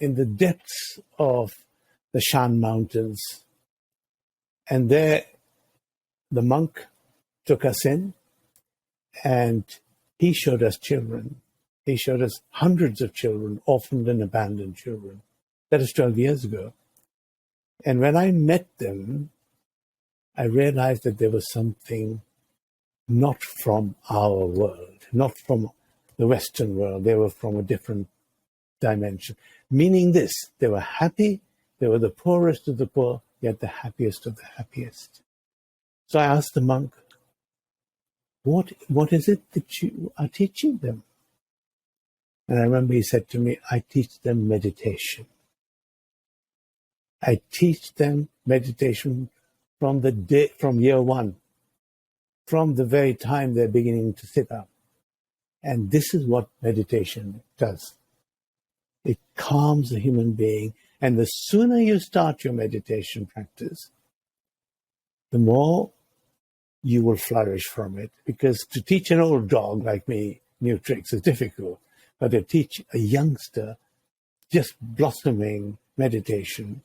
in the depths of the Shan Mountains. And there, the monk took us in, and he showed us children. He showed us hundreds of children, orphaned and abandoned children. That is 12 years ago. And when I met them, I realized that there was something not from our world, not from the Western world. They were from a different dimension. Meaning this, they were happy, they were the poorest of the poor, yet the happiest of the happiest. So I asked the monk, what is it that you are teaching them? And I remember he said to me, I teach them meditation. I teach them meditation from year one, from the very time they're beginning to sit up. And this is what meditation does. It calms the human being. And the sooner you start your meditation practice, the more you will flourish from it. Because to teach an old dog like me new tricks is difficult. But to teach a youngster just blossoming meditation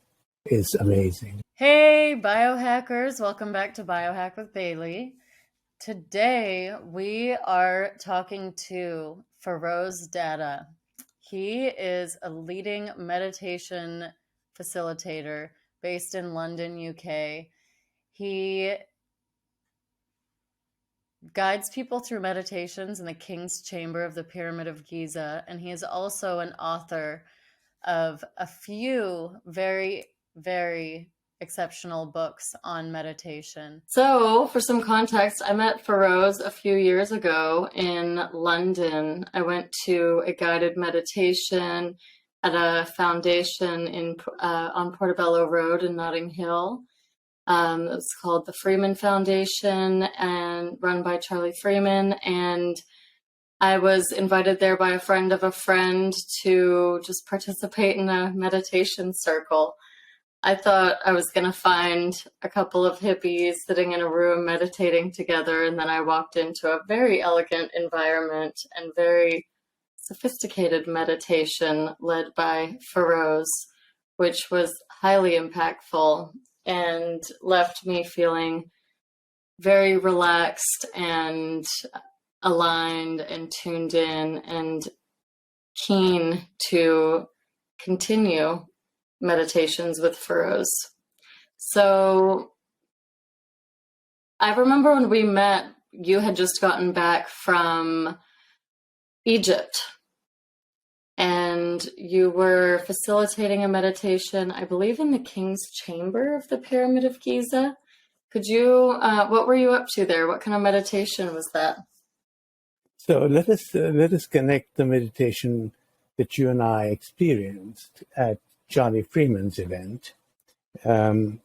is amazing. Hey, biohackers. Welcome back to Biohack with Bailey. Today, we are talking to Feroze Dada. He is a leading meditation facilitator based in London, UK. He guides people through meditations in the King's Chamber of the Pyramid of Giza, and he is also an author of a few very, very exceptional books on meditation. So, for some context, I met Feroze a few years ago in London. I went to a guided meditation at a foundation on Portobello Road in Notting Hill. It's called the Freeman Foundation and run by Charlie Freeman. And I was invited there by a friend of a friend to just participate in a meditation circle. I thought I was going to find a couple of hippies sitting in a room meditating together, and then I walked into a very elegant environment and very sophisticated meditation led by Feroze, which was highly impactful and left me feeling very relaxed and aligned and tuned in and keen to continue meditations with Feroze. So I remember when we met, you had just gotten back from Egypt and you were facilitating a meditation, I believe in the King's Chamber of the Pyramid of Giza. Could you, what were you up to there? What kind of meditation was that? So let us connect the meditation that you and I experienced at Charlie Freeman's event, and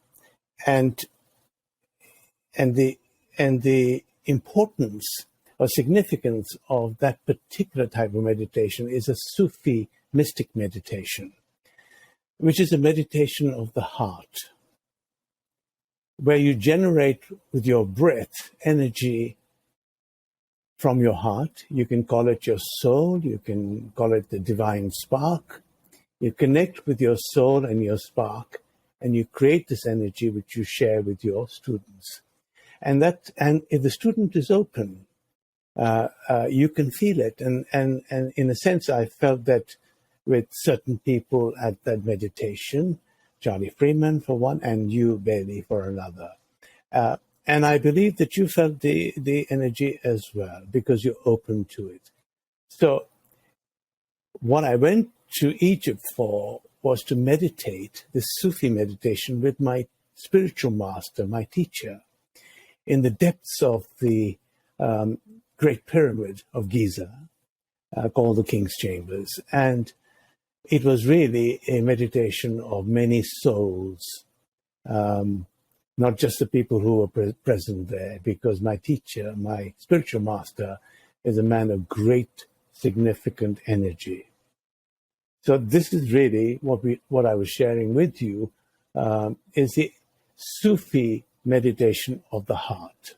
the importance or significance of that particular type of meditation is a Sufi Mystic Meditation, which is a meditation of the heart, where you generate with your breath energy from your heart. You can call it your soul, you can call it the divine spark. You connect with your soul and your spark, and you create this energy which you share with your students. And if the student is open, you can feel it. And in a sense, I felt that with certain people at that meditation, Charlie Freeman for one, and you, Bailey, for another. And I believe that you felt the energy as well, because you're open to it. So what I went to Egypt for was to meditate, this Sufi meditation, with my spiritual master, my teacher, in the depths of the Great Pyramid of Giza, called the King's Chambers. And it was really a meditation of many souls, not just the people who were present there, because my teacher, my spiritual master, is a man of great, significant energy. So this is really what I was sharing with you, is the Sufi meditation of the heart.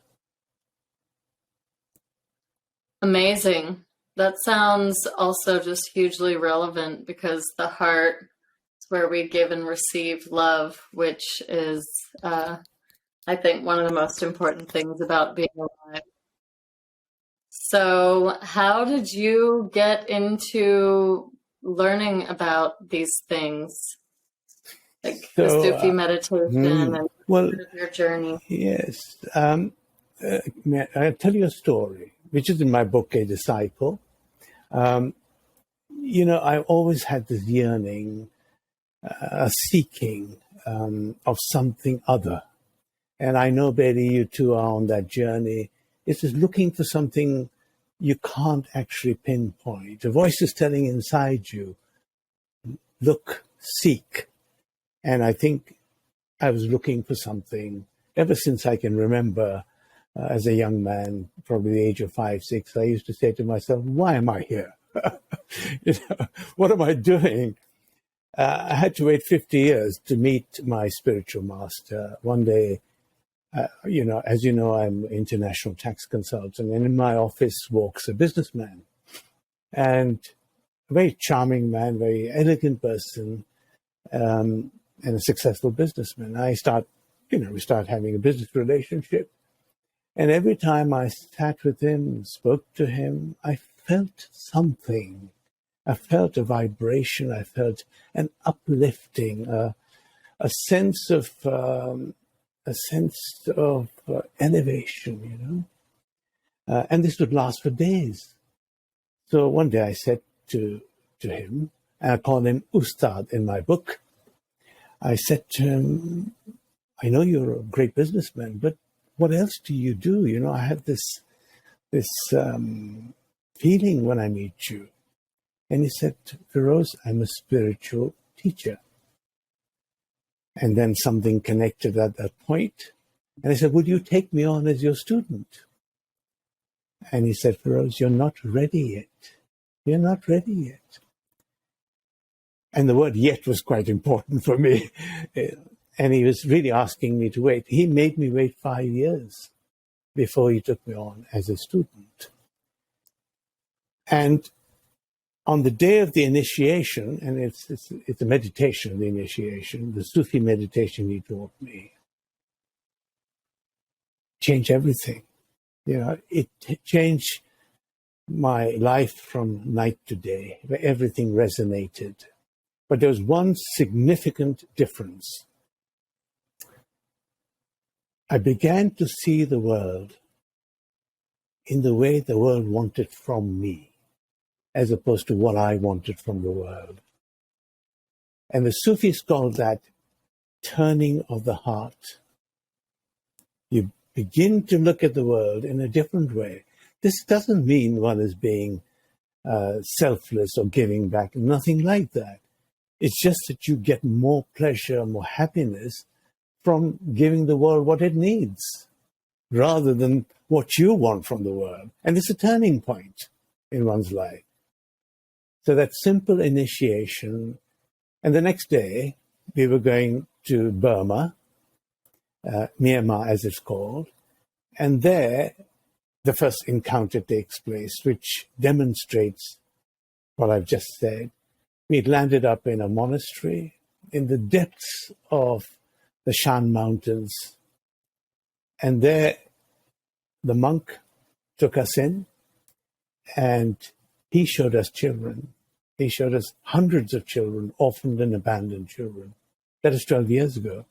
Amazing. That sounds also just hugely relevant, because the heart where we give and receive love, which is, I think, one of the most important things about being alive. So how did you get into learning about these things, like the Sufi meditation and your journey? Yes. I'll tell you a story, which is in my book, A Disciple. I always had this yearning, a seeking of something other. And I know, Betty, you two are on that journey. It's just looking for something you can't actually pinpoint. A voice is telling inside you, look, seek. And I think I was looking for something ever since I can remember. As a young man, probably the age of 5, 6, I used to say to myself, why am I here? What am I doing? I had to wait 50 years to meet my spiritual master. One day, as you know, I'm an international tax consultant, and in my office walks a businessman, and a very charming man, very elegant person, and a successful businessman. We start having a business relationship. And every time I sat with him, spoke to him, I felt something. I felt a vibration. I felt an uplifting, a sense of elevation. And this would last for days. So one day I said to him, and I call him Ustad in my book. I said to him, I know you're a great businessman, but what else do you do? I have this feeling when I meet you. And he said, Feroze, I'm a spiritual teacher. And then something connected at that point. And I said, would you take me on as your student? And he said, Feroze, you're not ready yet. You're not ready yet. And the word yet was quite important for me. And he was really asking me to wait. He made me wait 5 years before he took me on as a student. And on the day of the initiation, and it's a meditation, the initiation, the Sufi meditation he taught me, changed everything. It changed my life from night to day, where everything resonated. But there was one significant difference. I began to see the world in the way the world wanted from me, as opposed to what I wanted from the world. And the Sufis call that turning of the heart. You begin to look at the world in a different way. This doesn't mean one is being selfless or giving back, nothing like that. It's just that you get more pleasure, more happiness from giving the world what it needs, rather than what you want from the world. And it's a turning point in one's life. So that simple initiation. And the next day, we were going to Burma, Myanmar as it's called. And there, the first encounter takes place, which demonstrates what I've just said. We'd landed up in a monastery in the depths of the Shan Mountains. And there, the monk took us in, and he showed us children. He showed us hundreds of children, orphaned and abandoned children. That is 12 years ago.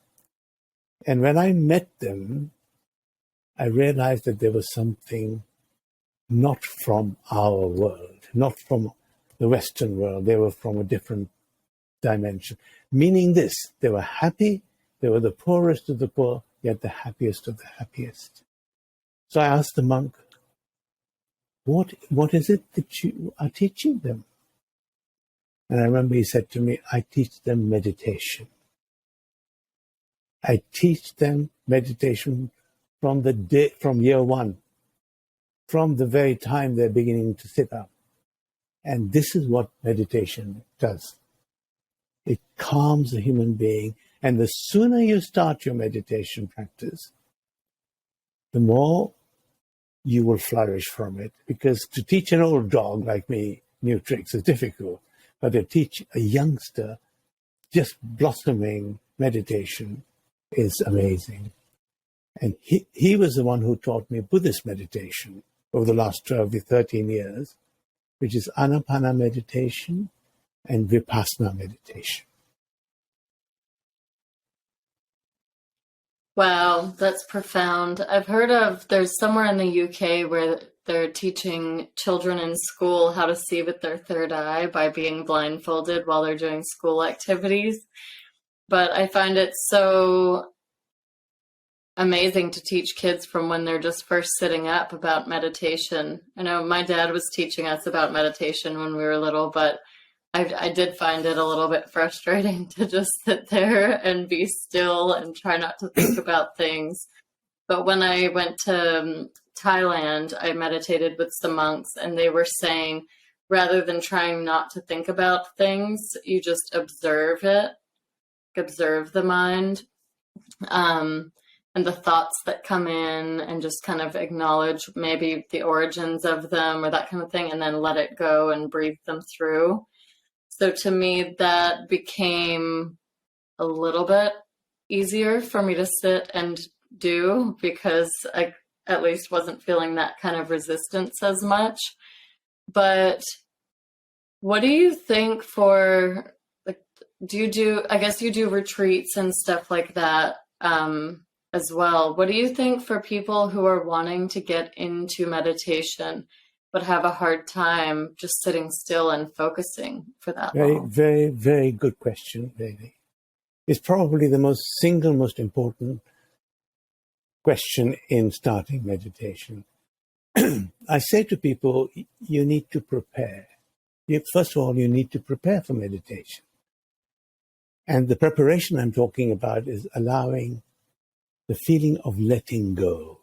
And when I met them, I realized that there was something not from our world, not from the Western world. They were from a different dimension. Meaning this, they were happy, they were the poorest of the poor, yet the happiest of the happiest. So I asked the monk, what is it that you are teaching them? And I remember he said to me, I teach them meditation. I teach them meditation from year one, from the very time they're beginning to sit up. And this is what meditation does. It calms the human being. And the sooner you start your meditation practice, the more you will flourish from it. Because to teach an old dog like me new tricks is difficult. But to teach a youngster just blossoming meditation is amazing. And he was the one who taught me Buddhist meditation over the last 12 to 13 years, which is Anapana meditation and Vipassana meditation. Wow, that's profound. I've heard of, there's somewhere in the UK where they're teaching children in school how to see with their third eye by being blindfolded while they're doing school activities. But I find it so amazing to teach kids from when they're just first sitting up about meditation. I know my dad was teaching us about meditation when we were little, but I did find it a little bit frustrating to just sit there and be still and try not to think about things. But when I went to Thailand, I meditated with some monks, and they were saying, rather than trying not to think about things, you just observe it, observe the mind, and the thoughts that come in, and just kind of acknowledge maybe the origins of them or that kind of thing, and then let it go and breathe them through. So to me, that became a little bit easier for me to sit and do, because I at least wasn't feeling that kind of resistance as much. But what do you think for, like, I guess you do retreats and stuff like that as well. What do you think for people who are wanting to get into meditation but have a hard time just sitting still and focusing for that long? Very, very good question, really. It's probably the single most important question in starting meditation. I say to people, you need to prepare. First of all, you need to prepare for meditation. And the preparation I'm talking about is allowing the feeling of letting go.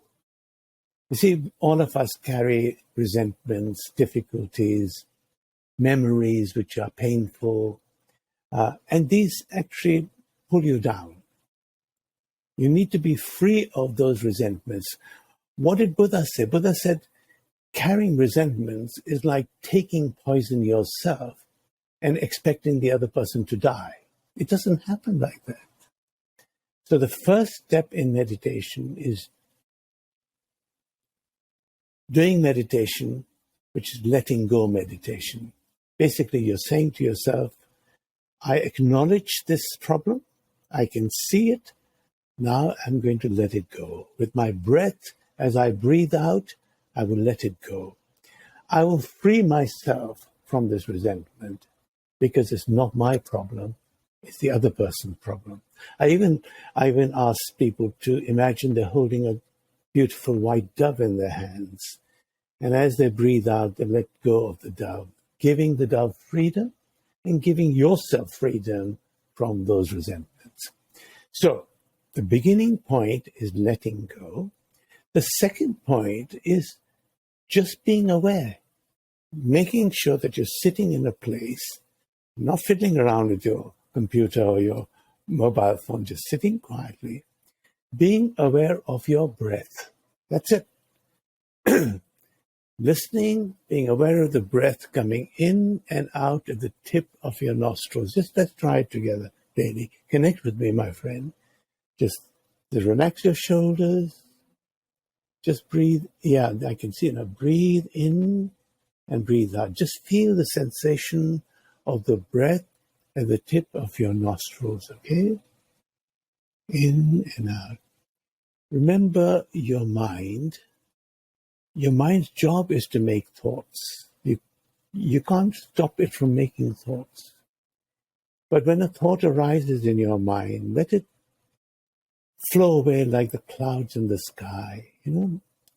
You see, all of us carry resentments, difficulties, memories which are painful, and these actually pull you down. You need to be free of those resentments. What did Buddha say? Buddha said, carrying resentments is like taking poison yourself and expecting the other person to die. It doesn't happen like that. So the first step in meditation is doing meditation, which is letting go meditation. Basically, you're saying to yourself, I acknowledge this problem. I can see it. Now I'm going to let it go. With my breath, as I breathe out, I will let it go. I will free myself from this resentment because it's not my problem. It's the other person's problem. I even ask people to imagine they're holding a beautiful white dove in their hands. And as they breathe out, they let go of the dove, giving the dove freedom and giving yourself freedom from those resentments. So the beginning point is letting go. The second point is just being aware, making sure that you're sitting in a place, not fiddling around with your computer or your mobile phone, just sitting quietly, being aware of your breath. That's it. Listening, being aware of the breath coming in and out at the tip of your nostrils. Just let's try it together, daily. Connect with me, my friend. Just relax your shoulders. Just breathe. Yeah, I can see it now. Breathe in and breathe out. Just feel the sensation of the breath at the tip of your nostrils, okay? In and out. Remember your mind. Your mind's job is to make thoughts. You can't stop it from making thoughts. But when a thought arises in your mind, let it flow away like the clouds in the sky.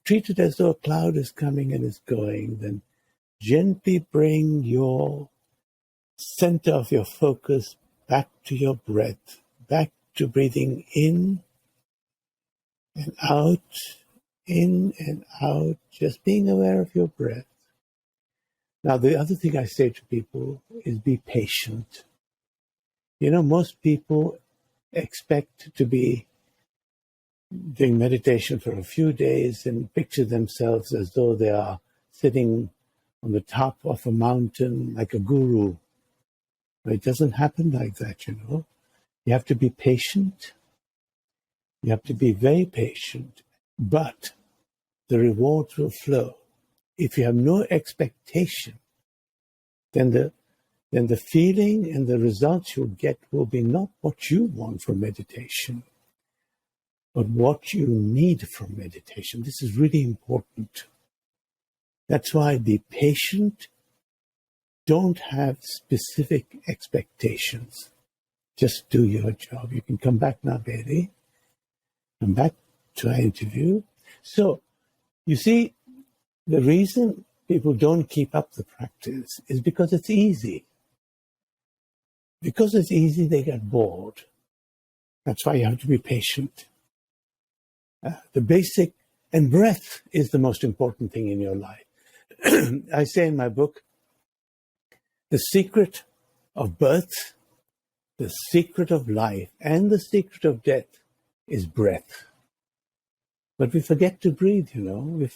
Treat it as though a cloud is coming and is going. Then gently bring your center of your focus back to your breath, back to breathing in and out, just being aware of your breath. Now, the other thing I say to people is be patient. Most people expect to be doing meditation for a few days and picture themselves as though they are sitting on the top of a mountain like a guru. It doesn't happen like that, You have to be patient. You have to be very patient, but the rewards will flow. If you have no expectation, then the feeling and the results you'll get will be not what you want from meditation, but what you need from meditation. This is really important. That's why be patient. Don't have specific expectations. Just do your job. You can come back now, Betty. Come back to our interview. So, you see, the reason people don't keep up the practice is because it's easy. Because it's easy, they get bored. That's why you have to be patient. The basic, and breath is the most important thing in your life. I say in my book, the secret of birth, the secret of life, and the secret of death is breath. But we forget to breathe, We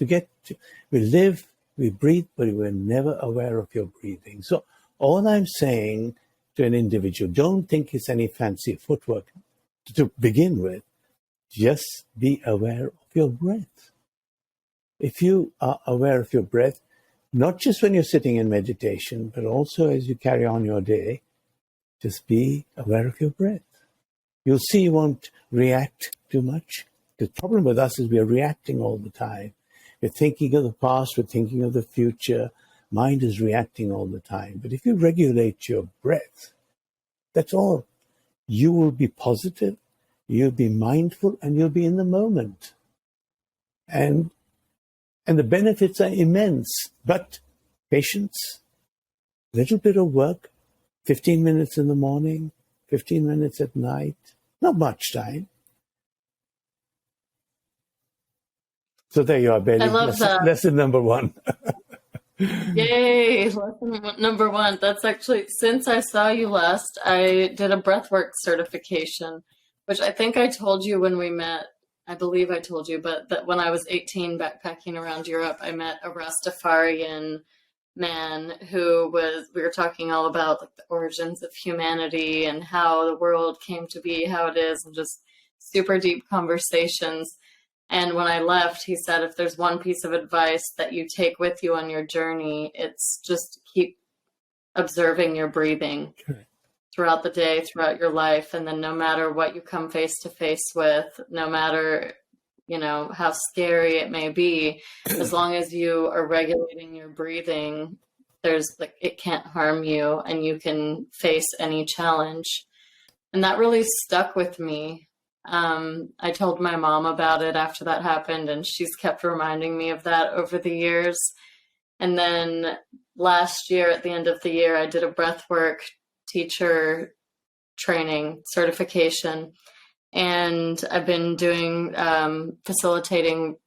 we live, we breathe, but we're never aware of your breathing. So all I'm saying to an individual, don't think it's any fancy footwork to begin with. Just be aware of your breath. If you are aware of your breath, not just when you're sitting in meditation, but also as you carry on your day, just be aware of your breath. You'll see you won't react too much. The problem with us is we are reacting all the time. We're thinking of the past, we're thinking of the future. Mind is reacting all the time. But if you regulate your breath, that's all. You will be positive, you'll be mindful, and you'll be in the moment. And the benefits are immense. But patience, little bit of work, 15 minutes in the morning, 15 minutes at night, not much time. So there you are, Betty. I love that. Lesson number one. Yay! Lesson number one. That's actually, since I saw you last, I did a breathwork certification, which I think I told you when we met. I believe I told you, but that when I was 18 backpacking around Europe, I met a Rastafarian man we were talking all about like the origins of humanity and how the world came to be how it is, and just super deep conversations. And when I left, he said, if there's one piece of advice that you take with you on your journey, it's just keep observing your breathing throughout the day, throughout your life. And then no matter what you come face to face with, no matter, how scary it may be, as long as you are regulating your breathing, it can't harm you and you can face any challenge. And that really stuck with me. I told my mom about it after that happened, and she's kept reminding me of that over the years. And then last year, at the end of the year, I did a breathwork teacher training certification, and I've been doing facilitating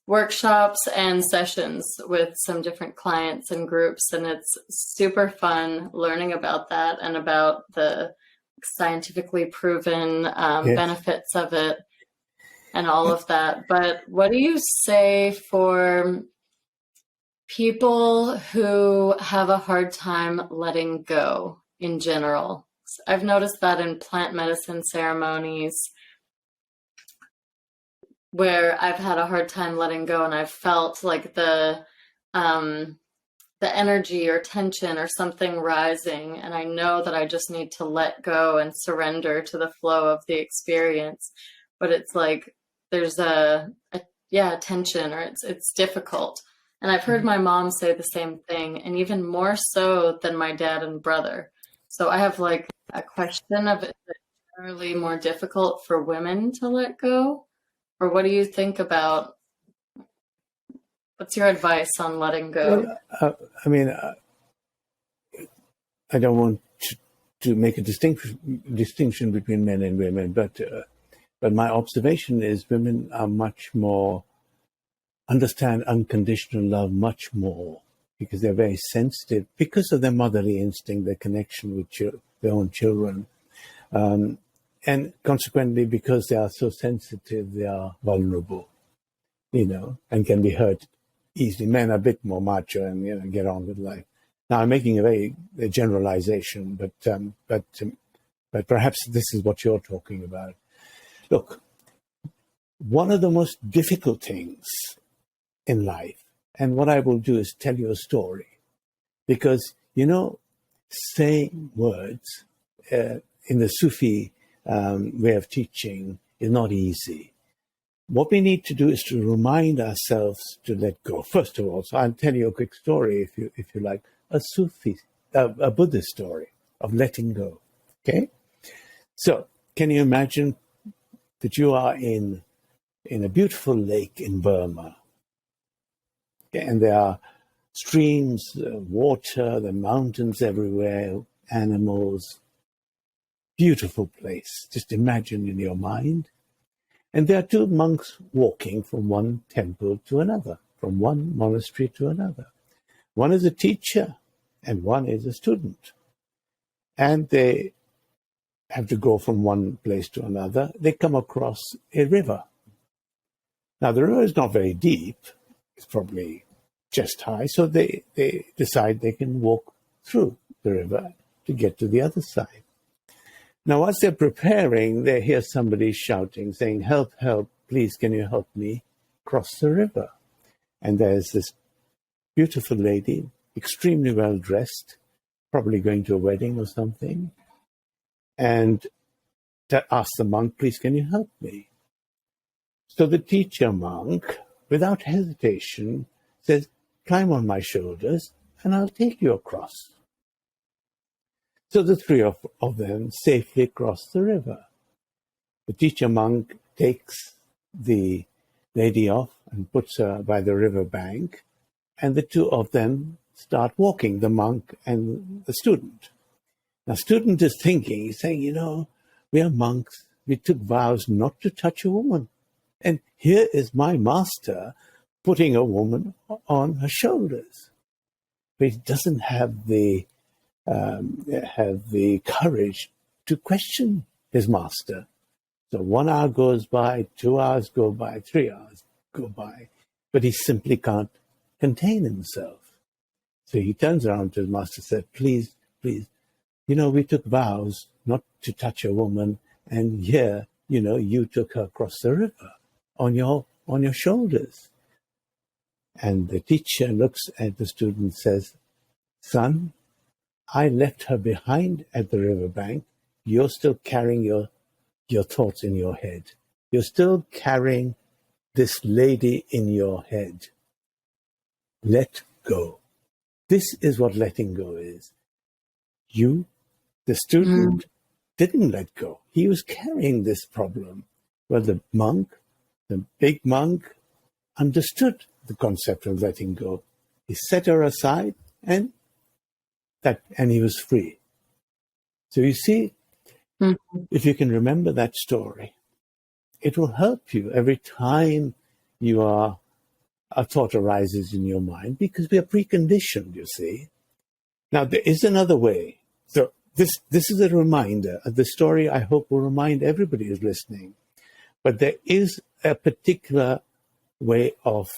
workshops and sessions with some different clients and groups, and it's super fun learning about that and about the scientifically proven benefits of it and all of that. But what do you say for people who have a hard time letting go in general? I've noticed that in plant medicine ceremonies where I've had a hard time letting go, and I've felt like the energy or tension or something rising, and I know that I just need to let go and surrender to the flow of the experience. But it's like there's a tension, or it's difficult. And I've heard my mom say the same thing, and even more so than my dad and brother. So I have like a question of, is it generally more difficult for women to let go? Or what do you think about, what's your advice on letting go? Well, I don't want to make a distinction between men and women, but my observation is women are much more, understand unconditional love much more, because they're very sensitive, because of their motherly instinct, their connection with their own children. And consequently, because they are so sensitive, they are vulnerable, and can be hurt easily. Men are a bit more macho and, get on with life. Now, I'm making a generalization, but perhaps this is what you're talking about. Look, one of the most difficult things in life, and what I will do is tell you a story, because, saying words in the Sufi way of teaching is not easy. What we need to do is to remind ourselves to let go. First of all, so I'll tell you a quick story, if you like, a Buddhist story of letting go. Okay, so can you imagine that you are in a beautiful lake in Burma, okay, and there are streams, water, the mountains everywhere, animals, beautiful place. Just imagine in your mind. And there are two monks walking from one temple to another, from one monastery to another. One is a teacher and one is a student. And they have to go from one place to another. They come across a river. Now, the river is not very deep. It's probably chest high. So they decide they can walk through the river to get to the other side. Now, as they're preparing, they hear somebody shouting, saying, "Help, help, please, can you help me cross the river?" And there's this beautiful lady, extremely well dressed, probably going to a wedding or something, and asks the monk, "Please, can you help me?" So the teacher monk, without hesitation, says, "Climb on my shoulders and I'll take you across." So the three of them safely cross the river. The teacher monk takes the lady off and puts her by the river bank, and the two of them start walking, the monk and the student. Now, student is thinking, he's saying, we are monks. We took vows not to touch a woman. And here is my master putting a woman on her shoulders. But he doesn't have the courage to question his master. So 1 hour goes by, 2 hours go by, 3 hours go by, but he simply can't contain himself. So he turns around to his master and said, please, we took vows not to touch a woman, and here, you took her across the river on your shoulders. And the teacher looks at the student and says, "Son, I left her behind at the riverbank. You're still carrying your thoughts in your head. You're still carrying this lady in your head. Let go." This is what letting go is. The student, didn't let go. He was carrying this problem. Well, the big monk, understood the concept of letting go. He set her aside and he was free. So you see, if you can remember that story, it will help you every time a thought arises in your mind, because we are preconditioned, you see. Now, there is another way. So this is a reminder. The story, I hope, will remind everybody who's listening. But there is a particular way of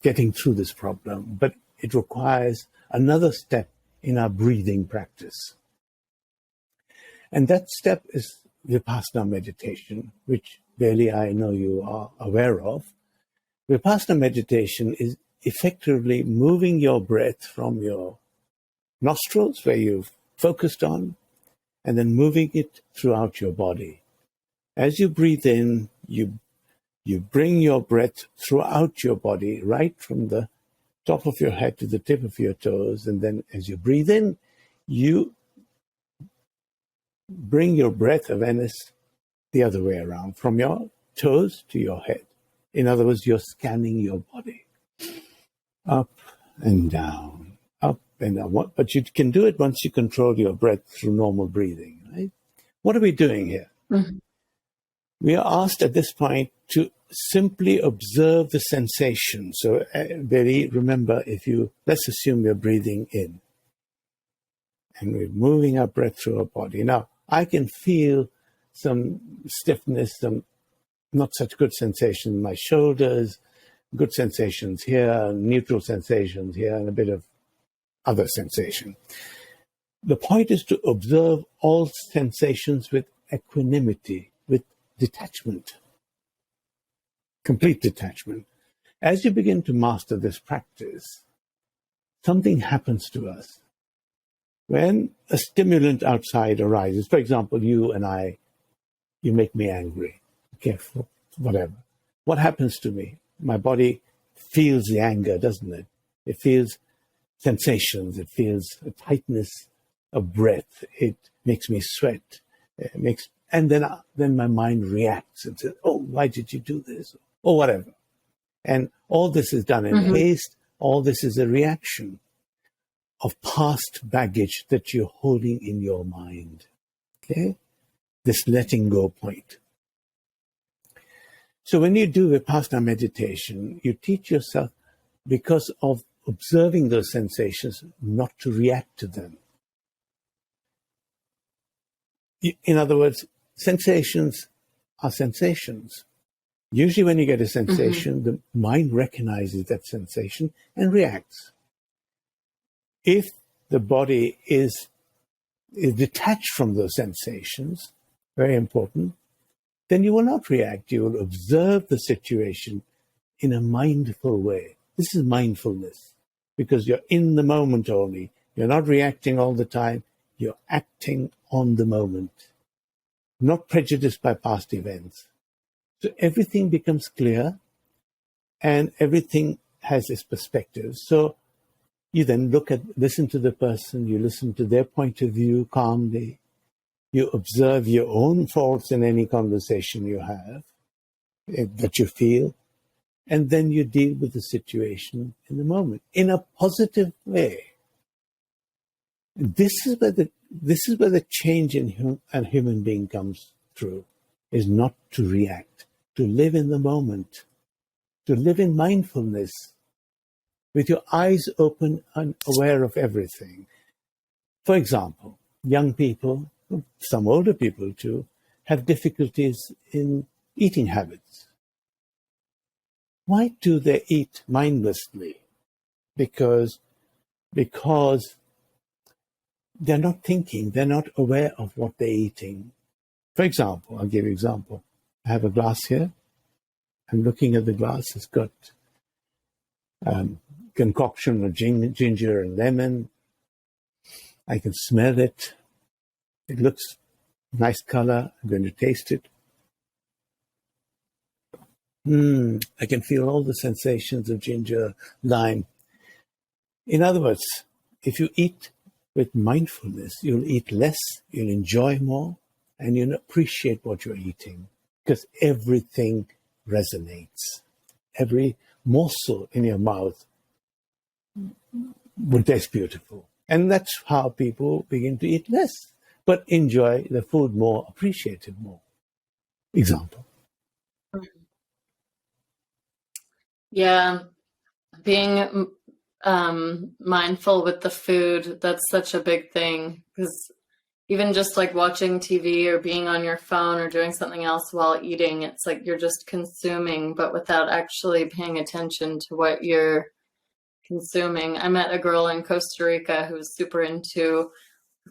getting through this problem, but it requires another step in our breathing practice. And that step is Vipassana meditation, which really I know you are aware of. Vipassana meditation is effectively moving your breath from your nostrils, where you've focused on, and then moving it throughout your body. As you breathe in, you bring your breath throughout your body, right from the top of your head to the tip of your toes. And then as you breathe in, you bring your breath awareness the other way around, from your toes to your head. In other words, you're scanning your body up and down, up and down. But you can do it once you control your breath through normal breathing, right? What are we doing here? Mm-hmm. We are asked at this point to simply observe the sensation. So, remember, let's assume we're breathing in and we're moving our breath through our body. Now, I can feel some stiffness, some not such good sensation in my shoulders, good sensations here, neutral sensations here, and a bit of other sensation. The point is to observe all sensations with equanimity, with detachment, complete detachment. As you begin to master this practice, something happens to us. When a stimulant outside arises, for example, you make me angry, okay, whatever. What happens to me? My body feels the anger, doesn't it? It feels sensations. It feels a tightness of breath. It makes me sweat. And then my mind reacts and says, "Oh, why did you do this?" Or whatever. And all this is done in haste. All this is a reaction of past baggage that you're holding in your mind. Okay? This letting go point. So when you do Vipassana meditation, you teach yourself, because of observing those sensations, not to react to them. In other words, sensations are sensations. Usually when you get a sensation, the mind recognizes that sensation and reacts. If the body is detached from those sensations, very important, then you will not react. You will observe the situation in a mindful way. This is mindfulness, because you're in the moment only. You're not reacting all the time. You're acting on the moment, not prejudiced by past events. So everything becomes clear and everything has its perspective. So you then listen to the person, you listen to their point of view calmly. You observe your own faults in any conversation you have, that you feel, and then you deal with the situation in the moment in a positive way. This is where the change in a human being comes through, is not to react, to live in the moment, to live in mindfulness, with your eyes open and aware of everything. For example, young people, some older people too, have difficulties in eating habits. Why do they eat mindlessly? Because they're not thinking, they're not aware of what they're eating. For example, I'll give you an example. I have a glass here. I'm looking at the glass. It's got concoction of ginger and lemon. I can smell it. It looks nice color. I'm going to taste it. I can feel all the sensations of ginger, lime. In other words, if you eat with mindfulness, you'll eat less, you'll enjoy more, and you'll appreciate what you're eating, because everything resonates. Every morsel in your mouth will taste beautiful. And that's how people begin to eat less, but enjoy the food more, appreciate it more. Example. Yeah, being mindful with the food, that's such a big thing, because even just like watching TV or being on your phone or doing something else while eating, it's like you're just consuming, but without actually paying attention to what you're consuming. I met a girl in Costa Rica who was super into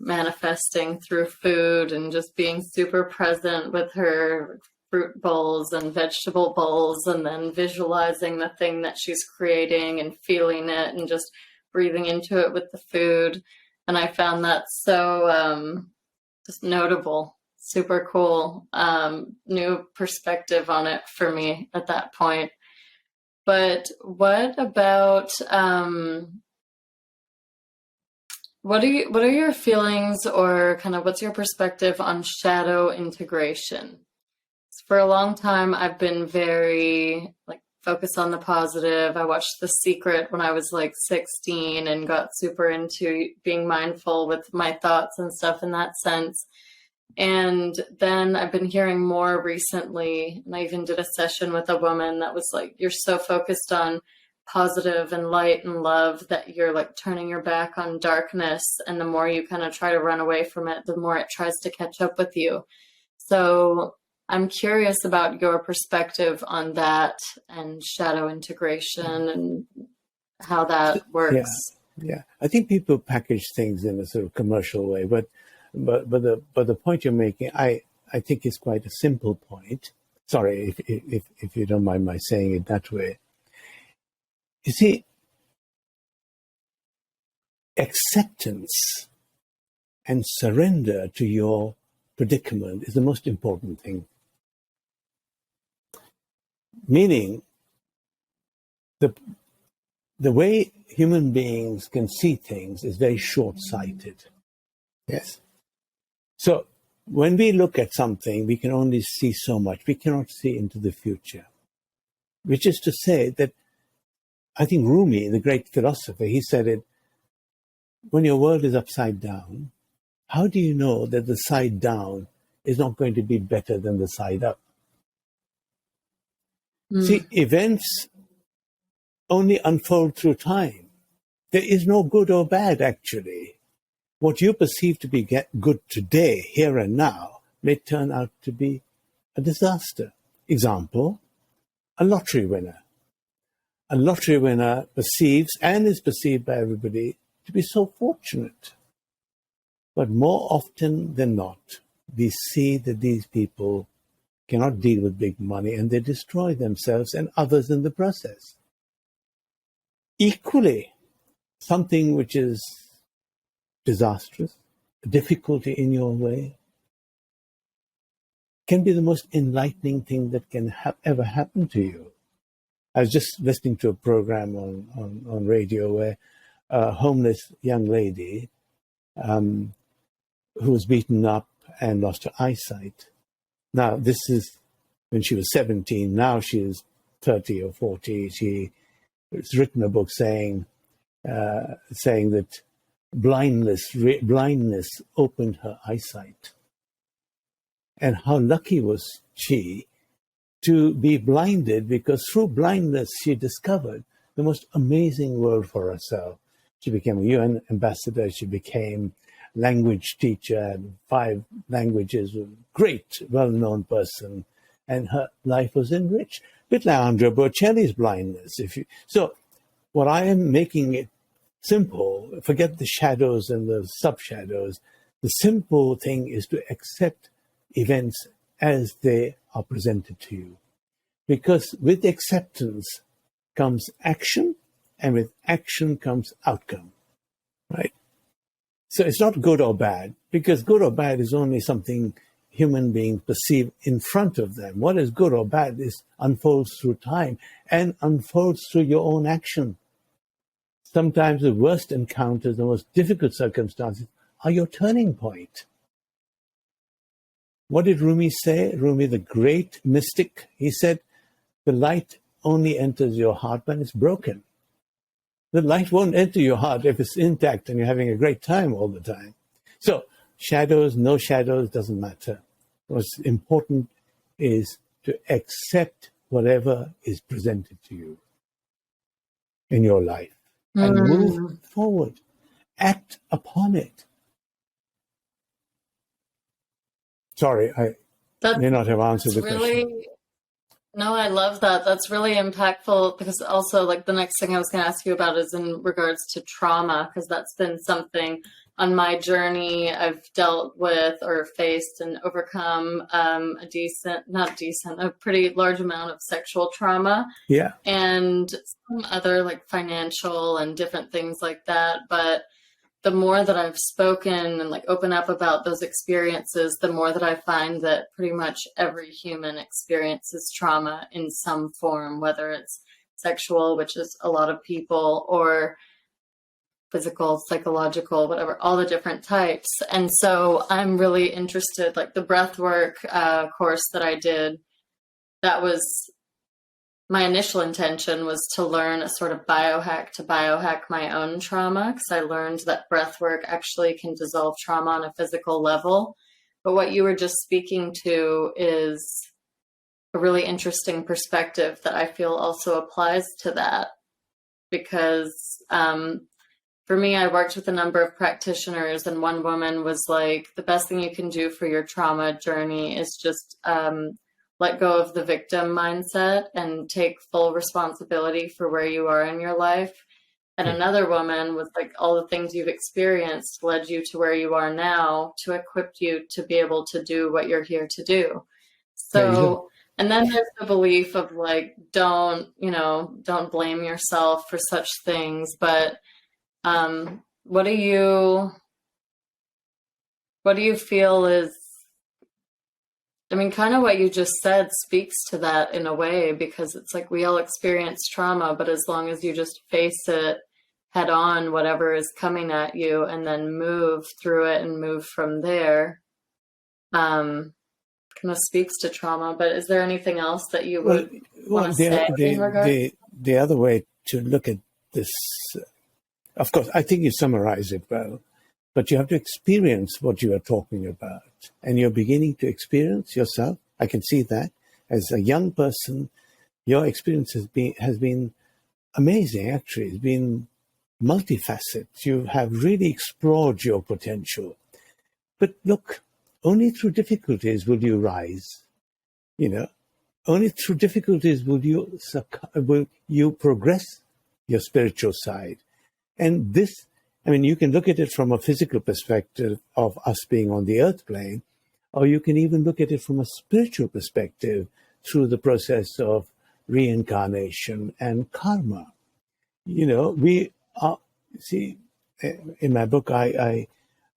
manifesting through food and just being super present with her fruit bowls and vegetable bowls, and then visualizing the thing that she's creating and feeling it and just breathing into it with the food. And I found that so just notable, super cool, new perspective on it for me at that point. But what about what are your feelings, or kind of what's your perspective on shadow integration? For a long time, I've been very focused on the positive. I watched The Secret when I was 16 and got super into being mindful with my thoughts and stuff in that sense. And then I've been hearing more recently, and I even did a session with a woman that was like, you're so focused on positive and light and love that you're turning your back on darkness. And the more you kind of try to run away from it, the more it tries to catch up with you. So I'm curious about your perspective on that and shadow integration and how that works. Yeah, I think people package things in a sort of commercial way, but the point you're making, I think is quite a simple point. Sorry if you don't mind my saying it that way. You see, acceptance and surrender to your predicament is the most important thing. Meaning, the way human beings can see things is very short-sighted. Yes. So when we look at something, we can only see so much. We cannot see into the future. Which is to say that I think Rumi, the great philosopher, he said it, when your world is upside down, how do you know that the side down is not going to be better than the side up? See, events only unfold through time. There is no good or bad, actually. What you perceive to be good today, here and now, may turn out to be a disaster. Example, a lottery winner. A lottery winner perceives and is perceived by everybody to be so fortunate. But more often than not, we see that these people cannot deal with big money and they destroy themselves and others in the process. Equally, something which is disastrous, a difficulty in your way, can be the most enlightening thing that can ever happen to you. I was just listening to a program on radio where a homeless young lady who was beaten up and lost her eyesight. Now, this is when she was 17. Now she is 30 or 40. She's written a book saying that blindness opened her eyesight. And how lucky was she to be blinded, because through blindness she discovered the most amazing world for herself. She became a UN ambassador. She became language teacher, 5 languages, a great, well-known person, and her life was enriched. A bit like Andrea Bocelli's blindness. So what I am making it simple, forget the shadows and the sub-shadows. The simple thing is to accept events as they are presented to you. Because with acceptance comes action, and with action comes outcome, right? So it's not good or bad, because good or bad is only something human beings perceive in front of them. What is good or bad unfolds through time and unfolds through your own action. Sometimes the worst encounters, the most difficult circumstances are your turning point. What did Rumi say? Rumi, the great mystic, he said, the light only enters your heart when it's broken. The light won't enter your heart if it's intact and you're having a great time all the time. So shadows, no shadows, doesn't matter. What's important is to accept whatever is presented to you in your life and move forward. Act upon it. Sorry, I may not have answered the question. No, I love that. That's really impactful, because also, like, the next thing I was going to ask you about is in regards to trauma, because that's been something on my journey I've dealt with or faced and overcome a pretty large amount of sexual trauma. Yeah. And some other, like, financial and different things like that. But the more that I've spoken and, like, open up about those experiences, the more that I find that pretty much every human experiences trauma in some form, whether it's sexual, which is a lot of people, or physical, psychological, whatever, all the different types. And so I'm really interested, like the breathwork course that I did, that was my initial intention, was to learn a sort of biohack to biohack my own trauma, because I learned that breath work actually can dissolve trauma on a physical level. But what you were just speaking to is a really interesting perspective that I feel also applies to that, because for me, I worked with a number of practitioners, and one woman was like, the best thing you can do for your trauma journey is just let go of the victim mindset and take full responsibility for where you are in your life. and Yeah. another woman with like all the things you've experienced led you to where you are now to equip you to be able to do what you're here to do. There you go. So, and then there's the belief of like, don't blame yourself for such things. But what do you feel is, I mean, kind of what you just said speaks to that in a way, because it's like we all experience trauma, but as long as you just face it head on, whatever is coming at you, and then move through it and move from there, kind of speaks to trauma. But is there anything else that you would want to say in regards? The other way to look at this, of course, I think you summarize it well, but you have to experience what you are talking about. And you're beginning to experience yourself. I can see that. As a young person, your experience has been amazing, actually. It's been multifaceted. You have really explored your potential. But look, only through difficulties will you rise. Only through difficulties will you progress your spiritual side. And this, I mean, you can look at it from a physical perspective of us being on the earth plane, or you can even look at it from a spiritual perspective through the process of reincarnation and karma. We are, see, in my book, I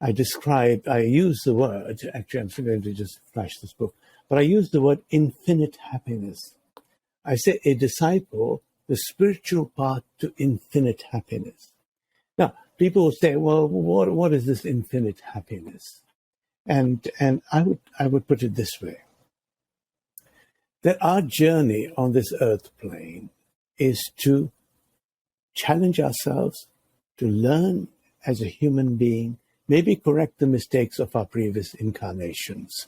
use the word, actually, I'm still going to just flash this book, but I use the word infinite happiness. I say a disciple, the spiritual path to infinite happiness. Now, people will say, well, what is this infinite happiness? And I would put it this way, that our journey on this earth plane is to challenge ourselves, to learn as a human being, maybe correct the mistakes of our previous incarnations,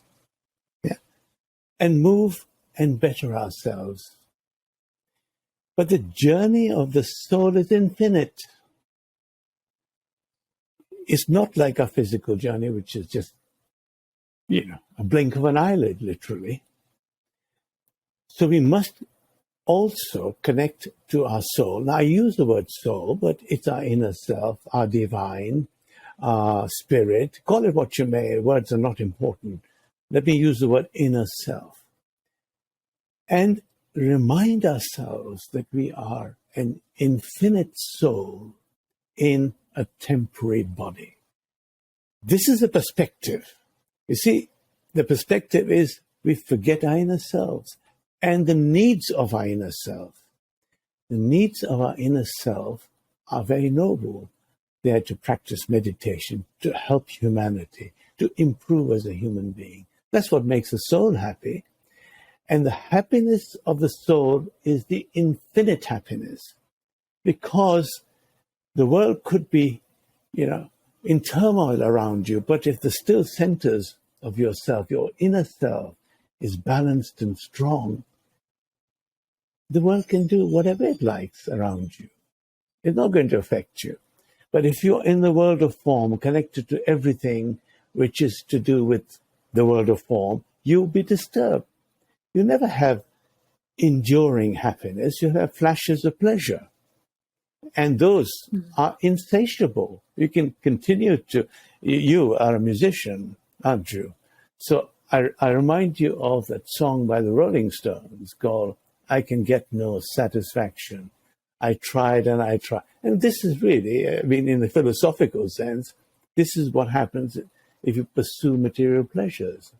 and move and better ourselves. But the journey of the soul is infinite. It's not like our physical journey, which is just, a blink of an eyelid, literally. So we must also connect to our soul. Now, I use the word soul, but it's our inner self, our divine, our spirit. Call it what you may. Words are not important. Let me use the word inner self. And remind ourselves that we are an infinite soul in a temporary body. This is a perspective. You see, the perspective is we forget our inner selves and the needs of our inner self. The needs of our inner self are very noble. They are to practice meditation, to help humanity, to improve as a human being. That's what makes the soul happy. And the happiness of the soul is the infinite happiness, because the world could be, in turmoil around you, but if the still centers of yourself, your inner self, is balanced and strong, the world can do whatever it likes around you. It's not going to affect you. But if you're in the world of form, connected to everything which is to do with the world of form, you'll be disturbed. You never have enduring happiness. You have flashes of pleasure. And those are insatiable. You can continue to, you are a musician, aren't you? So I remind you of that song by the Rolling Stones called I Can Get No Satisfaction. I tried and I tried. And this is really, in the philosophical sense, this is what happens if you pursue material pleasures.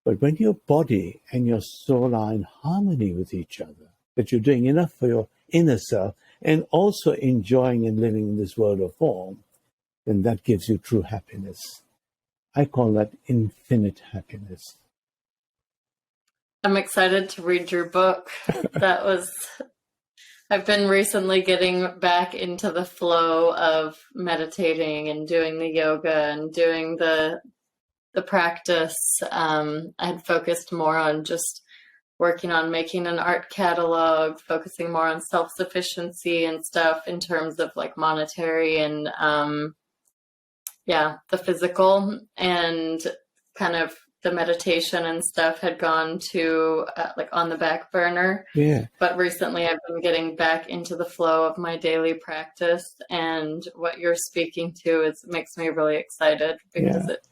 But when your body and your soul are in harmony with each other, that you're doing enough for your inner self and also enjoying and living in this world of form, then that gives you true happiness. I call that infinite happiness. I'm excited to read your book. I've been recently getting back into the flow of meditating and doing the yoga and doing the practice. I had focused more on just working on making an art catalog, focusing more on self-sufficiency and stuff in terms of like monetary and the physical, and kind of the meditation and stuff had gone to like on the back burner. Yeah. But recently I've been getting back into the flow of my daily practice, and what you're speaking to makes me really excited because it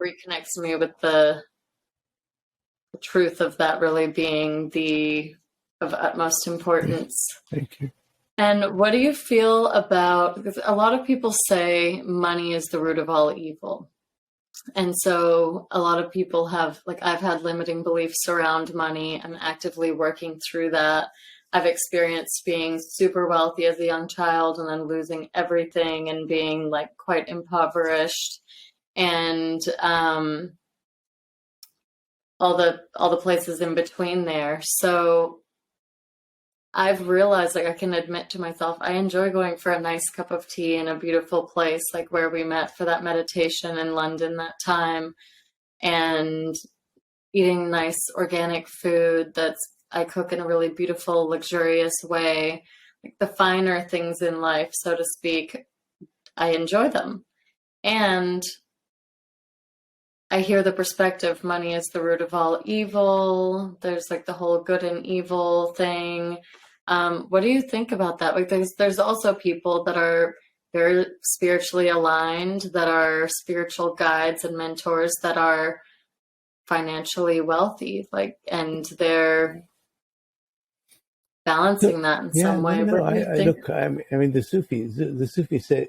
reconnects me with the truth of that really being of utmost importance. Thank you. And what do you feel about, because a lot of people say money is the root of all evil. And so a lot of people have, like, I've had limiting beliefs around money. I'm actively working through that. I've experienced being super wealthy as a young child and then losing everything and being like quite impoverished, and all the places in between there. So I've realized, like, I can admit to myself, I enjoy going for a nice cup of tea in a beautiful place, like where we met for that meditation in London that time, and eating nice organic food I cook in a really beautiful, luxurious way. Like the finer things in life, so to speak, I enjoy them. And I hear the perspective, money is the root of all evil. There's like the whole good and evil thing. What do you think about that? Like there's also people that are very spiritually aligned, that are spiritual guides and mentors, that are financially wealthy, like, and they're balancing that in some way. No, What do you think? look, I mean, the Sufis say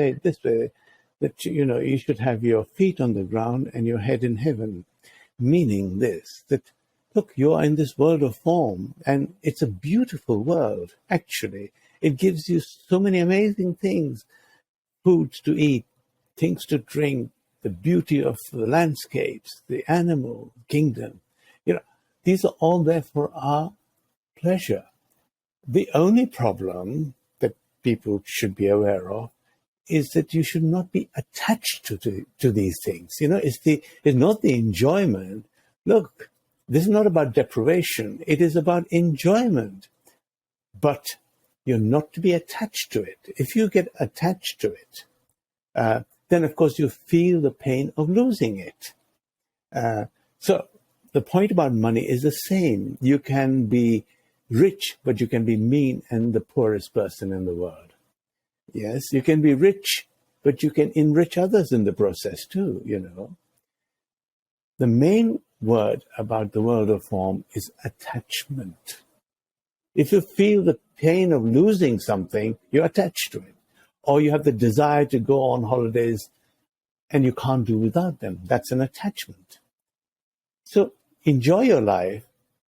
it this way, that, you know, you should have your feet on the ground and your head in heaven, meaning this, that, look, you are in this world of form, and it's a beautiful world, actually. It gives you so many amazing things, foods to eat, things to drink, the beauty of the landscapes, the animal kingdom. You know, these are all there for our pleasure. The only problem that people should be aware of is that you should not be attached to these things. You know, it's not the enjoyment. Look, this is not about deprivation. It is about enjoyment. But you're not to be attached to it. If you get attached to it, then of course you feel the pain of losing it. So the point about money is the same. You can be rich, but you can be mean and the poorest person in the world. Yes, you can be rich, but you can enrich others in the process too, you know. The main word about the world of form is attachment. If you feel the pain of losing something, you're attached to it. Or you have the desire to go on holidays and you can't do without them. That's an attachment. So enjoy your life,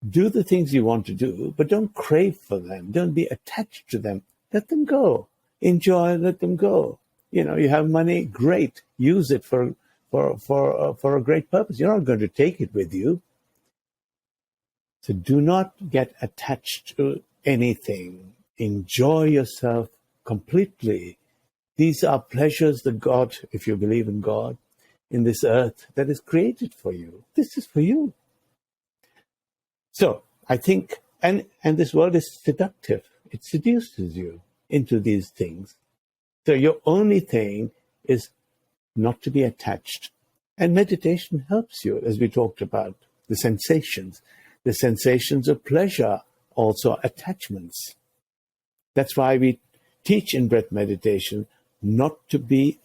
do the things you want to do, but don't crave for them. Don't be attached to them. Let them go. Enjoy, let them go. You know, you have money, great. Use it for a great purpose. You're not going to take it with you. So do not get attached to anything. Enjoy yourself completely. These are pleasures that God, if you believe in God, in this earth that is created for you. This is for you. So I think, and this world is seductive. It seduces you into these things. So your only thing is not to be attached. And meditation helps you, as we talked about, the sensations. The sensations of pleasure also are attachments. That's why we teach in breath meditation not to be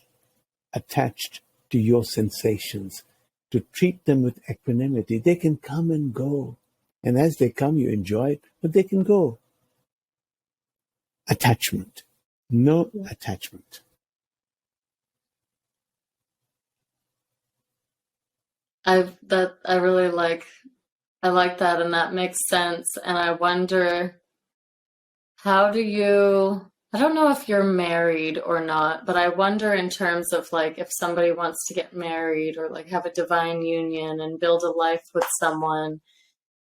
attached to your sensations, to treat them with equanimity. They can come and go. And as they come, you enjoy it, but they can go. Attachment. No attachment. I really like that, and that makes sense. And I wonder, how do you, I don't know if you're married or not, but I wonder in terms of like if somebody wants to get married or like have a divine union and build a life with someone,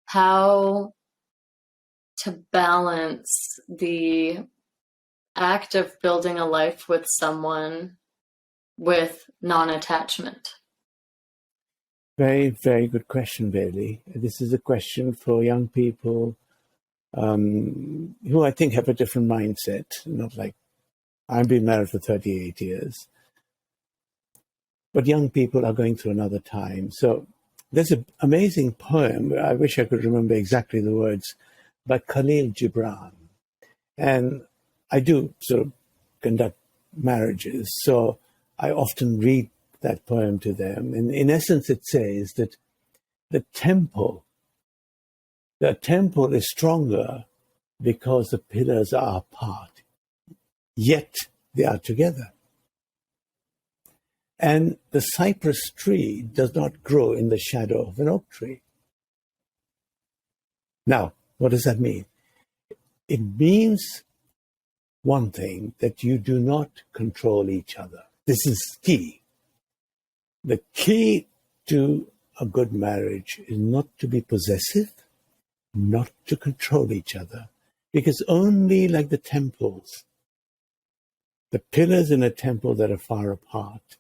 how to balance the act of building a life with someone with non-attachment. Very, very good question, Bailey. This is a question for young people who I think have a different mindset. Not like, I've been married for 38 years. But young people are going through another time. So There's an amazing poem, I wish I could remember exactly the words, by Khalil Gibran. And I do sort of conduct marriages, so I often read that poem to them. And in essence, it says that the temple is stronger because the pillars are apart, yet they are together. And the cypress tree does not grow in the shadow of an oak tree. Now, what does that mean? It means one thing, that you do not control each other. This is key. The key to a good marriage is not to be possessive, not to control each other, because only like the temples, the pillars in a temple that are far apart,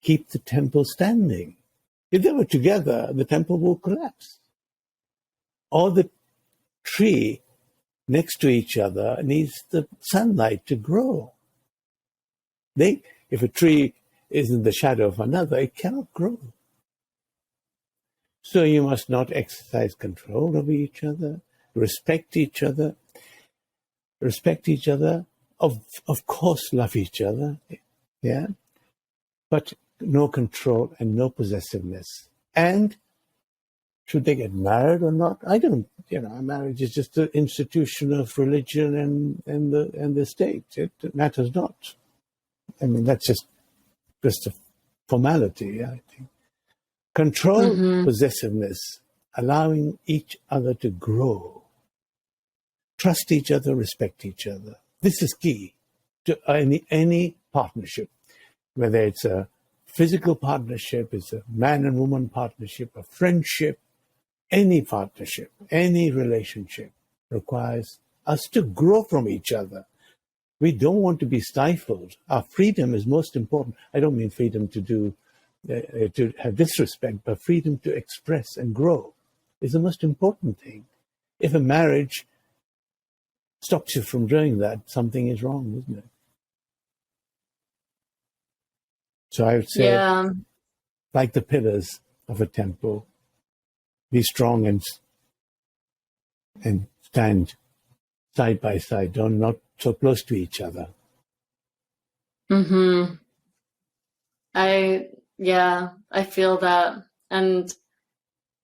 keep the temple standing. If they were together, the temple will collapse. Or the tree next to each other needs the sunlight to grow. If a tree is in the shadow of another, it cannot grow. So you must not exercise control over each other, respect each other, of course love each other, yeah, but no control and no possessiveness. And should they get married or not? I don't, marriage is just an institution of religion and the state. It matters not. I mean, that's just a formality, I think. Control, possessiveness, allowing each other to grow. Trust each other, respect each other. This is key to any partnership, whether it's a physical partnership, it's a man and woman partnership, a friendship, any partnership, any relationship requires us to grow from each other. We don't want to be stifled. Our freedom is most important. I don't mean freedom to have disrespect, but freedom to express and grow is the most important thing. If a marriage stops you from doing that, something is wrong, isn't it? So I would say, like the pillars of a temple, be strong and stand side by side, not so close to each other. I feel that. And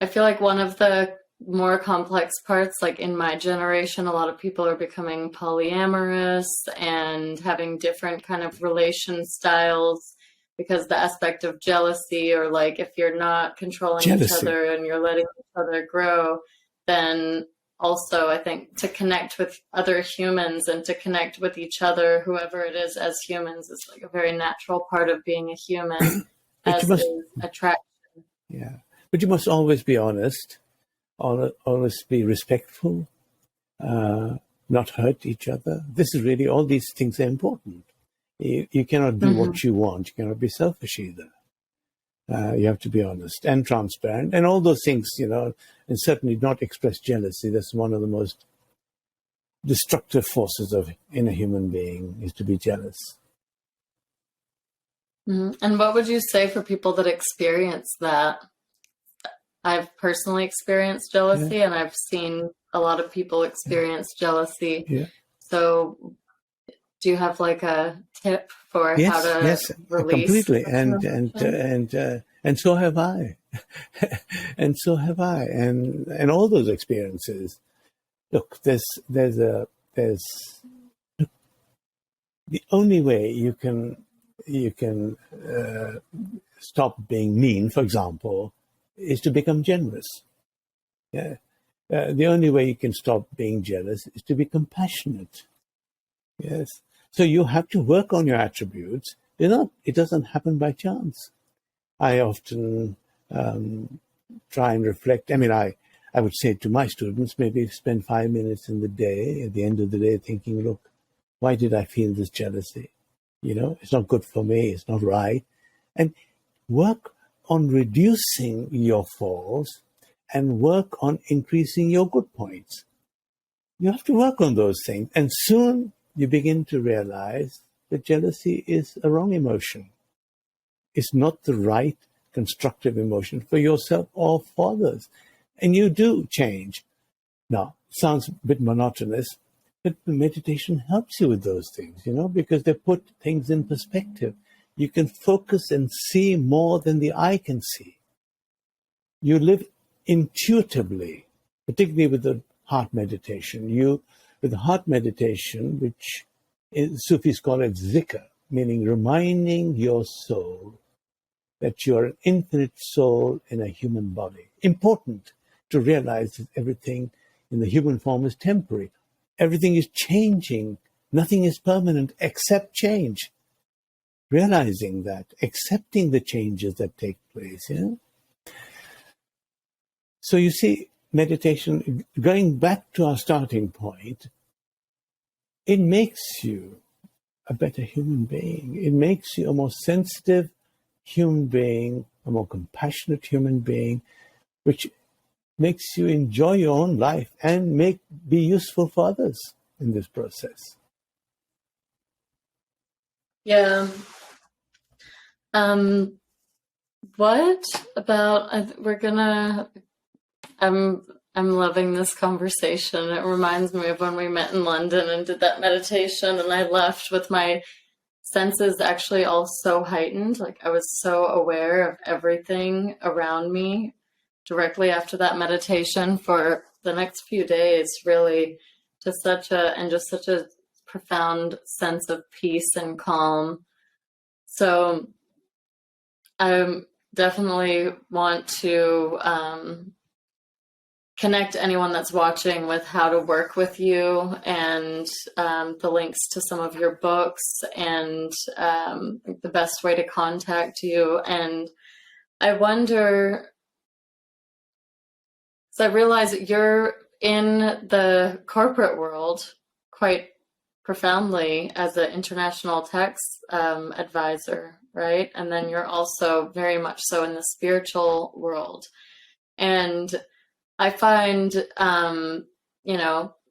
I feel like one of the more complex parts, like in my generation, a lot of people are becoming polyamorous and having different kind of relation styles because the aspect of jealousy, or like if you're not controlling each other and you're letting each other grow, then also I think to connect with other humans and to connect with each other, whoever it is, as humans, is like a very natural part of being a human, as is attraction. Yeah, but you must always be honest, always be respectful, not hurt each other. This is really, all these things are important. You cannot do what you want. You cannot be selfish either. You have to be honest and transparent and all those things, and certainly not express jealousy. That's one of the most destructive forces in a human being, is to be jealous. And what would you say for people that experience that? I've personally experienced jealousy, and I've seen a lot of people experience jealousy. Yeah. So do you have like a tip for how to release? Completely. And so have I. And so have I. And all those experiences. Look, there's the only way you can stop being mean, for example, is to become generous. Yeah. The only way you can stop being jealous is to be compassionate. Yes. So you have to work on your attributes. It doesn't happen by chance. I often try and reflect. I mean, I would say to my students, maybe spend 5 minutes in the day, at the end of the day, thinking, look, why did I feel this jealousy? It's not good for me. It's not right. And work on reducing your faults and work on increasing your good points. You have to work on those things. And soon you begin to realize that jealousy is a wrong emotion. It's not the right constructive emotion for yourself or for others. And you do change. Now, it sounds a bit monotonous, but the meditation helps you with those things, because they put things in perspective. You can focus and see more than the eye can see. You live intuitively, particularly with the heart meditation. With the heart meditation, which Sufis call it zikr, meaning reminding your soul that you are an infinite soul in a human body. Important to realize that everything in the human form is temporary. Everything is changing. Nothing is permanent except change. Realizing that, accepting the changes that take place. So you see, meditation, going back to our starting point, it makes you a better human being. It makes you a more sensitive human being, a more compassionate human being, which makes you enjoy your own life and be useful for others in this process. Yeah. What about, I'm loving this conversation. It reminds me of when we met in London and did that meditation, and I left with my senses actually all so heightened. Like I was so aware of everything around me directly after that meditation for the next few days, really, just such a profound sense of peace and calm. So I definitely want to connect anyone that's watching with how to work with you, and the links to some of your books, and the best way to contact you. And I wonder, so I realize that you're in the corporate world quite profoundly as an international tax advisor, right? And then you're also very much so in the spiritual world. And I find,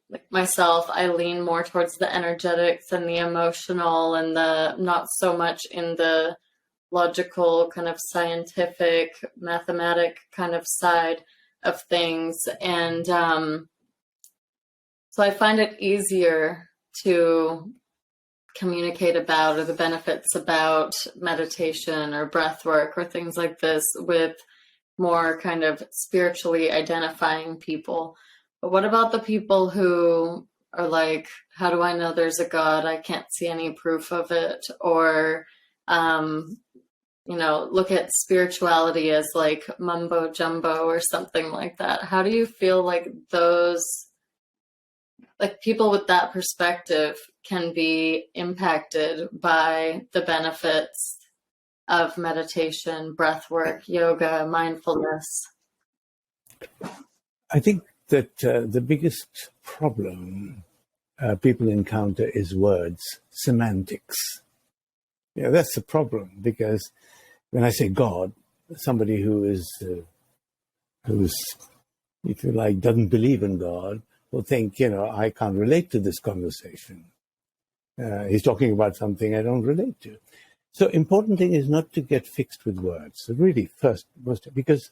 like myself, I lean more towards the energetics and the emotional, and the not so much in the logical, kind of scientific, mathematic kind of side of things. And so I find it easier to communicate about, or the benefits about meditation or breath work or things like this with more kind of spiritually identifying people. But what about the people who are like, how do I know there's a God? I can't see any proof of it. Or, look at spirituality as like mumbo jumbo or something like that. How do you feel like those, like people with that perspective can be impacted by the benefits of meditation, breath work, yoga, mindfulness? I think that the biggest problem people encounter is words, semantics. That's the problem, because when I say God, somebody who's, if you like, doesn't believe in God will think, I can't relate to this conversation. He's talking about something I don't relate to. So important thing is not to get fixed with words. Really, because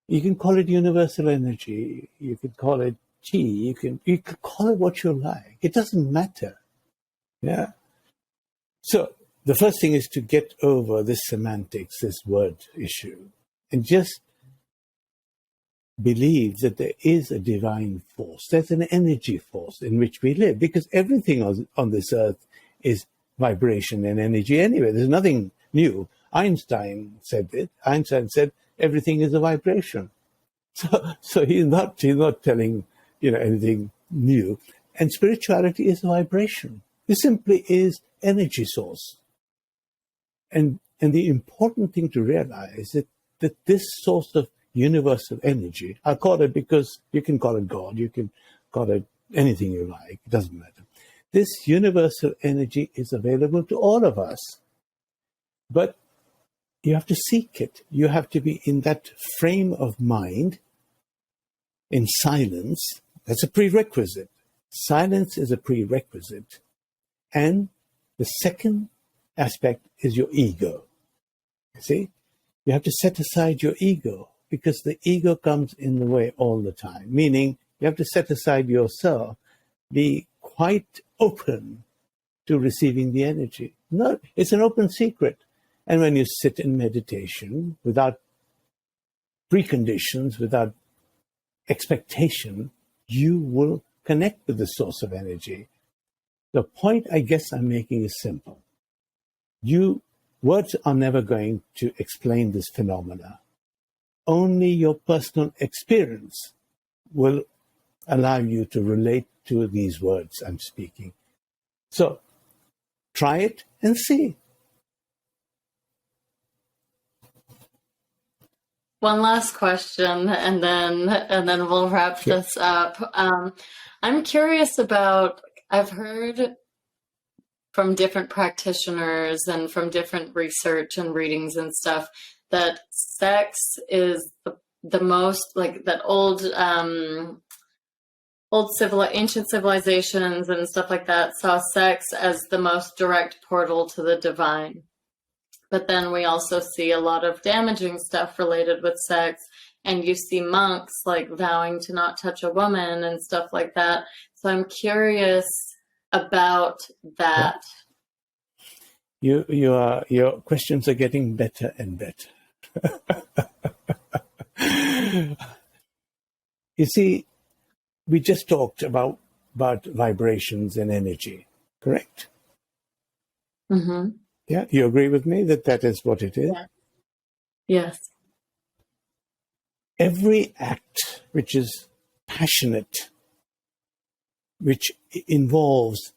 you can call it universal energy, you can call it chi, you can call it what you like. It doesn't matter. Yeah. So the first thing is to get over this semantics, this word issue, and just believe that there is a divine force. There's an energy force in which we live, because everything on this earth is vibration and energy anyway. There's nothing new. Einstein said it. Einstein said everything is a vibration. So he's not telling anything new. And spirituality is a vibration. It simply is energy source. And the important thing to realize is that this source of universal energy, I call it, because you can call it God, you can call it anything you like, it doesn't matter. This universal energy is available to all of us. But you have to seek it. You have to be in that frame of mind, in silence. That's a prerequisite. Silence is a prerequisite. And the second aspect is your ego. You see? You have to set aside your ego, because the ego comes in the way all the time. Meaning, you have to set aside yourself, be quite open to receiving the energy. No, it's an open secret. And when you sit in meditation without preconditions, without expectation, you will connect with the source of energy. The point I guess I'm making is simple. Words are never going to explain this phenomena. Only your personal experience will allow you to relate to these words I'm speaking. So try it and see. One last question, and then we'll wrap this up. I'm curious about, I've heard from different practitioners and from different research and readings and stuff that sex is the most, like, that ancient civilizations and stuff like that saw sex as the most direct portal to the divine. But then we also see a lot of damaging stuff related with sex, and you see monks like vowing to not touch a woman and stuff like that. So I'm curious about that. Your questions are getting better and better. You see, we just talked about vibrations and energy, correct? Mm-hmm. Yeah, you agree with me that that is what it is? Yeah. Yes. Every act which is passionate, which involves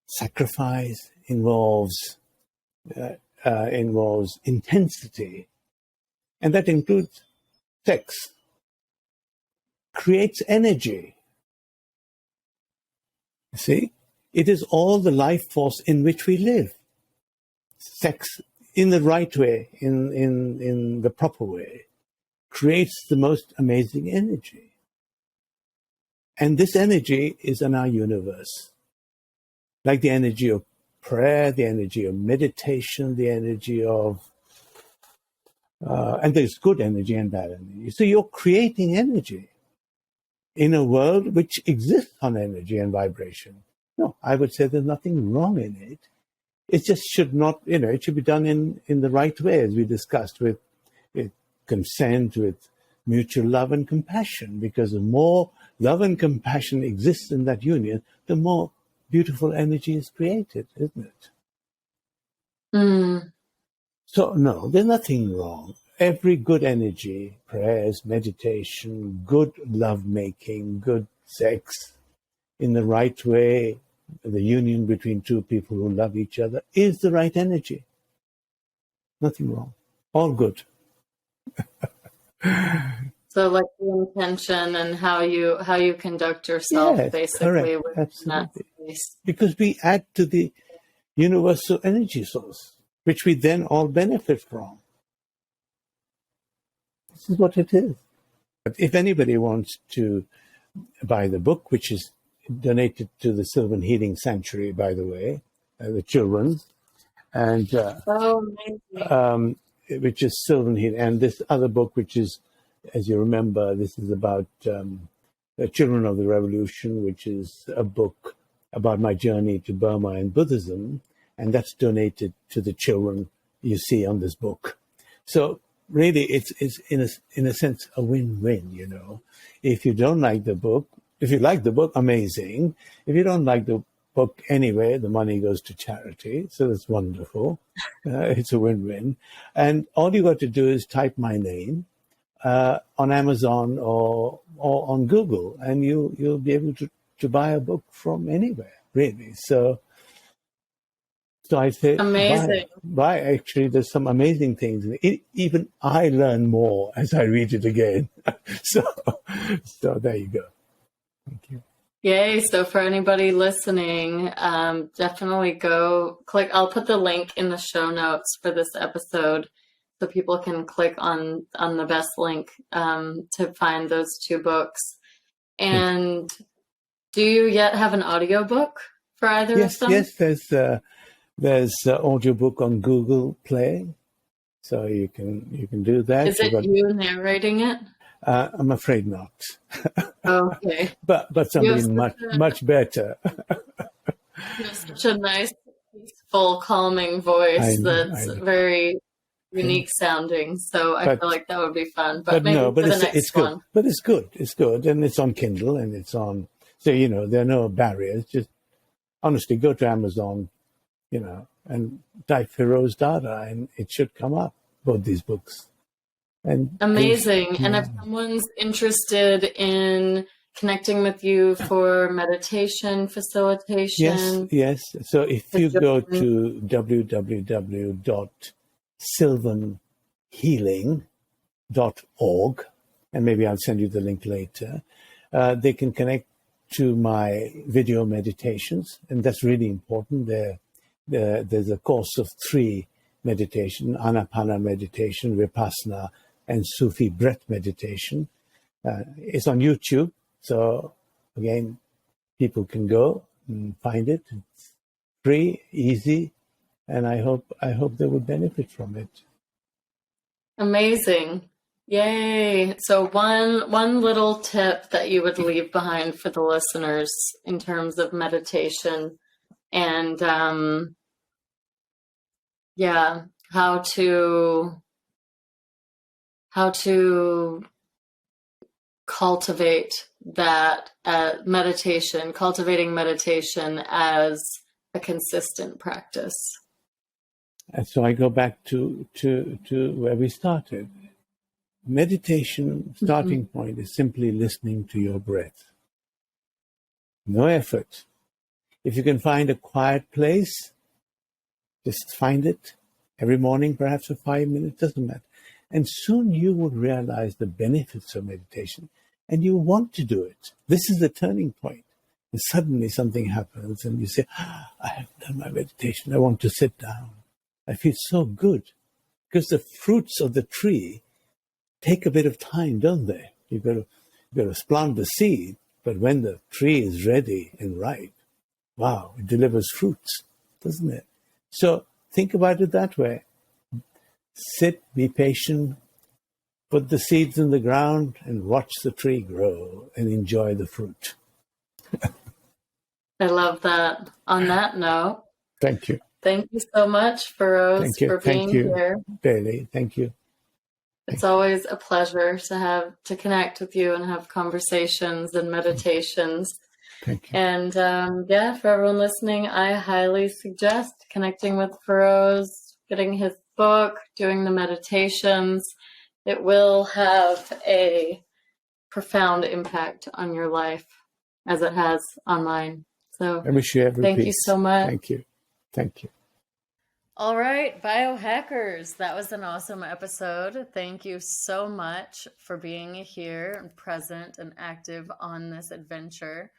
sacrifice, involves intensity, and that includes sex, creates energy. You see, it is all the life force in which we live. Sex, in the right way, in the proper way, creates the most amazing energy. And this energy is in our universe. Like the energy of prayer, the energy of meditation, the energy of, and there's good energy and bad energy. So you're creating energy in a world which exists on energy and vibration. No, I would say there's nothing wrong in it. It just should not, it should be done in the right way, as we discussed, with consent, with mutual love and compassion, because the more love and compassion exists in that union, the more beautiful energy is created, isn't it? Mm. So, no, there's nothing wrong. Every good energy, prayers, meditation, good love-making, good sex, in the right way, the union between two people who love each other is the right energy. Nothing wrong. All good. So, like, the intention and how you conduct yourself, Yes, basically, correct. within that Absolutely. space. Because we add to the universal energy source, which we then all benefit from. This is what it is. But if anybody wants to buy the book, which is donated to the Sylvan Healing Sanctuary, by the way, the children, and Amazing. Which is Sylvan Healing, and this other book, which is, as you remember, this is about the Children of the Revolution, which is a book about my journey to Burma and Buddhism, and that's donated to the children you see on this book. So really, it's in a sense a win-win. If you don't like the book, if you like the book, amazing. If you don't like the book anyway, the money goes to charity, so that's wonderful. It's a win-win. And all you got to do is type my name on Amazon or on Google, and you'll be able to buy a book from anywhere, really. So I say, Amazing. buy. Actually, there's some amazing things. Even I learn more as I read it again. So there you go. Thank you. Yay. So for anybody listening, definitely go click. I'll put the link in the show notes for this episode so people can click on the best link to find those two books. And do you yet have an audiobook for either of them? Yes, there's audiobook on Google Play. So you can do that. Is it you narrating it? I'm afraid not, Okay. but You have somebody much better. such a nice, peaceful, calming voice I that's know. very unique sounding. So I feel like that would be fun. But maybe no, but for the it's next good. one. But it's good. It's good, and it's on Kindle, and it's on. So there are no barriers. Just honestly, go to Amazon, and type Feroze Dada, and it should come up. Both these books. And Amazing. And if someone's interested in connecting with you for meditation facilitation, yes. So if you go to www.sylvanhealing.org, and maybe I'll send you the link later, they can connect to my video meditations, and that's really important. There's a course of 3 meditation: Anapana meditation, Vipassana, and Sufi breath meditation. It's on YouTube, so again, people can go and find it. It's free, easy, and I hope they would benefit from it. Amazing. Yay. So one little tip that you would leave behind for the listeners in terms of meditation and how to cultivate that cultivating meditation as a consistent practice. And so I go back to where we started. Meditation starting point is simply listening to your breath. No effort. If you can find a quiet place, just find it every morning, perhaps for 5 minutes, doesn't matter. And soon you will realize the benefits of meditation and you want to do it. This is the turning point. And suddenly something happens and you say, I haven't done my meditation. I want to sit down. I feel so good, because the fruits of the tree take a bit of time, don't they? You've got to plant the seed, but when the tree is ready and ripe, wow, it delivers fruits, doesn't it? So think about it that way. Sit, be patient, put the seeds in the ground and watch the tree grow and enjoy the fruit. I love that. On that note, Thank you. Thank you so much, Feroze, for being here. Bailey, thank you. It's always a pleasure to connect with you and have conversations and meditations. Thank you. And for everyone listening, I highly suggest connecting with Feroze, getting his book, doing the meditations. It will have a profound impact on your life, as it has on mine. So I wish you every thank peace. you so much. Thank you. All right, biohackers, that was an awesome episode. Thank you so much for being here and present and active on this adventure.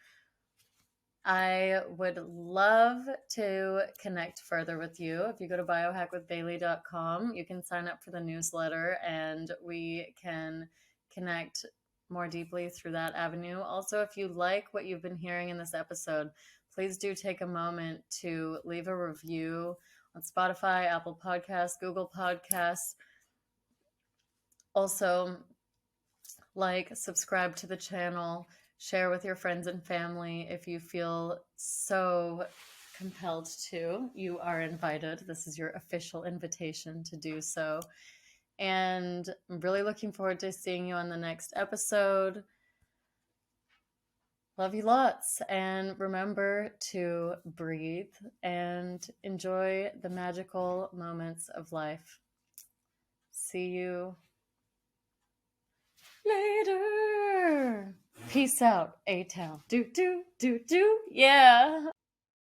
I would love to connect further with you. If you go to biohackwithbailey.com, you can sign up for the newsletter and we can connect more deeply through that avenue. Also, if you like what you've been hearing in this episode, please do take a moment to leave a review on Spotify, Apple Podcasts, Google Podcasts. Also, subscribe to the channel, share with your friends and family if you feel so compelled to. You are invited. This is your official invitation to do so. And I'm really looking forward to seeing you on the next episode. Love you lots. And remember to breathe and enjoy the magical moments of life. See you later. Peace out, A-Town. Do, do, do, do. Yeah.